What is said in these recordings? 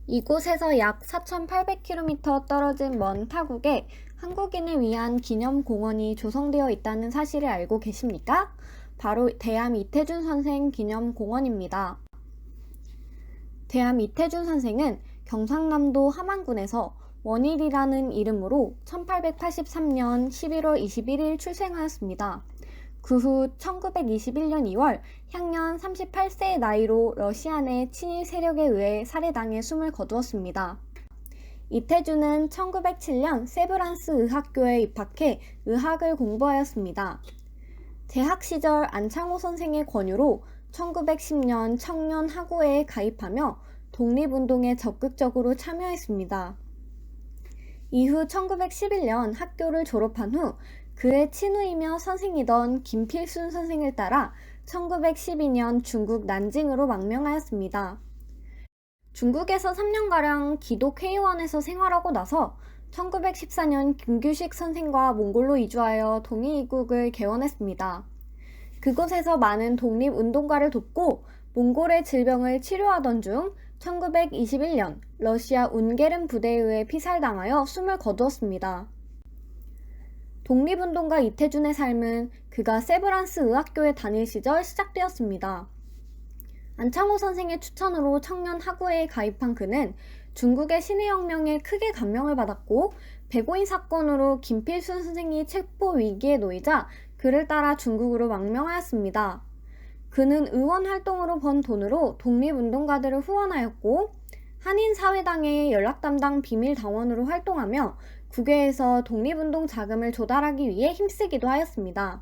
이곳에서 약 4,800km 떨어진 먼 타국에 한국인을 위한 기념공원이 조성되어 있다는 사실을 알고 계십니까? 바로 대암 이태준 선생 기념공원입니다. 대암 이태준 선생은 경상남도 함안군에서 원일이라는 이름으로 1883년 11월 21일 출생하였습니다. 그 후 1921년 2월 향년 38세의 나이로 러시아 내 친일 세력에 의해 살해당해 숨을 거두었습니다. 이태준은 1907년 세브란스 의학교에 입학해 의학을 공부하였습니다. 대학 시절 안창호 선생의 권유로 1910년 청년 학우회에 가입하며 독립운동에 적극적으로 참여했습니다. 이후 1911년 학교를 졸업한 후 그의 친구이며 선생이던 김필순 선생을 따라 1912년 중국 난징으로 망명하였습니다. 중국에서 3년가량 기독회의원에서 생활하고 나서 1914년 김규식 선생과 몽골로 이주하여 동이이국을 개원했습니다. 그곳에서 많은 독립운동가를 돕고 몽골의 질병을 치료하던 중 1921년 러시아 운게른 부대에 의해 피살당하여 숨을 거두었습니다. 독립운동가 이태준의 삶은 그가 세브란스 의학교에 다닐 시절 시작되었습니다. 안창호 선생의 추천으로 청년 학우회에 가입한 그는 중국의 신해혁명에 크게 감명을 받았고 백오인 사건으로 김필순 선생이 체포 위기에 놓이자 그를 따라 중국으로 망명하였습니다. 그는 의원 활동으로 번 돈으로 독립운동가들을 후원하였고 한인사회당의 연락담당 비밀당원으로 활동하며 국외에서 독립운동 자금을 조달하기 위해 힘쓰기도 하였습니다.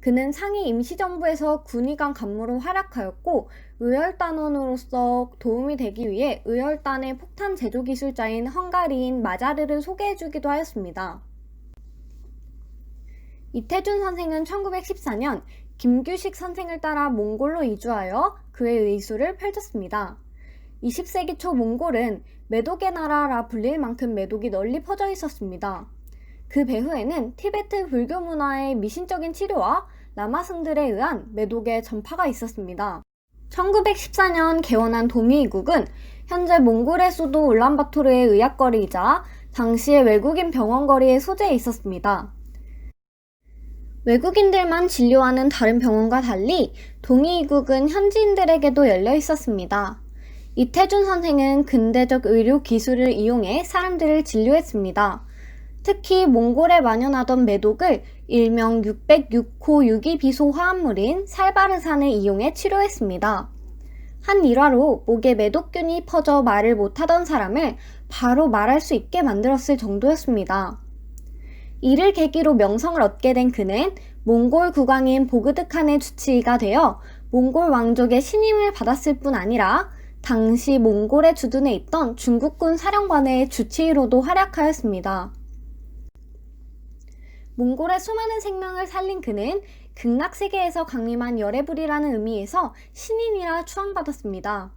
그는 상해 임시정부에서 군의관 간무로 활약하였고 의열단원으로서 도움이 되기 위해 의열단의 폭탄 제조 기술자인 헝가리인 마자르를 소개해주기도 하였습니다. 이태준 선생은 1914년 김규식 선생을 따라 몽골로 이주하여 그의 의술을 펼쳤습니다. 20세기 초 몽골은 매독의 나라라 불릴 만큼 매독이 널리 퍼져 있었습니다. 그 배후에는 티베트 불교 문화의 미신적인 치료와 라마승들에 의한 매독의 전파가 있었습니다. 1914년 개원한 동이이국은 현재 몽골의 수도 울란바토르의 의학거리이자 당시의 외국인 병원거리의 소재에 있었습니다. 외국인들만 진료하는 다른 병원과 달리 동이이국은 현지인들에게도 열려 있었습니다. 이태준 선생은 근대적 의료 기술을 이용해 사람들을 진료했습니다. 특히 몽골에 만연하던 매독을 일명 606호 유기비소 화합물인 살바르산을 이용해 치료했습니다. 한 일화로 목에 매독균이 퍼져 말을 못하던 사람을 바로 말할 수 있게 만들었을 정도였습니다. 이를 계기로 명성을 얻게 된 그는 몽골 국왕인 보그드칸의 주치의가 되어 몽골 왕족의 신임을 받았을 뿐 아니라 당시 몽골에 주둔해 있던 중국군 사령관의 주치의로도 활약하였습니다. 몽골의 수많은 생명을 살린 그는 극락세계에서 강림한 열애불이라는 의미에서 신인이라 추앙받았습니다.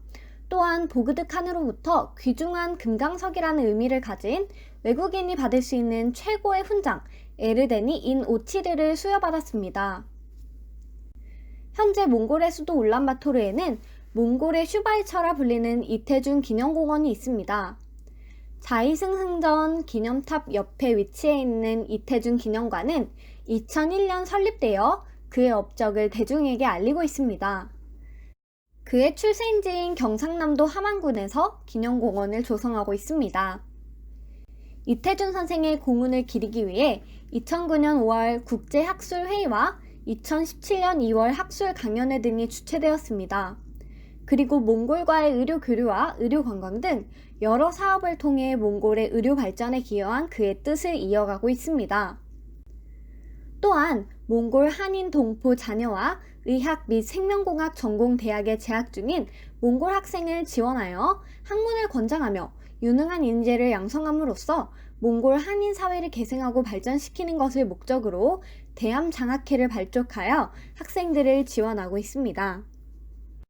또한 보그드칸으로부터 귀중한 금강석이라는 의미를 가진 외국인이 받을 수 있는 최고의 훈장 에르데니 인 오치르를 수여받았습니다. 현재 몽골의 수도 울란바토르에는 몽골의 슈바이처라 불리는 이태준 기념공원이 있습니다. 자이승승전 기념탑 옆에 위치해 있는 이태준 기념관은 2001년 설립되어 그의 업적을 대중에게 알리고 있습니다. 그의 출생지인 경상남도 함안군에서 기념공원을 조성하고 있습니다. 이태준 선생의 공훈을 기리기 위해 2009년 5월 국제학술회의와 2017년 2월 학술강연회 등이 주최되었습니다. 그리고 몽골과의 의료 교류와 의료 관광 등 여러 사업을 통해 몽골의 의료 발전에 기여한 그의 뜻을 이어가고 있습니다. 또한 몽골 한인 동포 자녀와 의학 및 생명공학 전공 대학에 재학 중인 몽골 학생을 지원하여 학문을 권장하며 유능한 인재를 양성함으로써 몽골 한인 사회를 계승하고 발전시키는 것을 목적으로 대암 장학회를 발족하여 학생들을 지원하고 있습니다.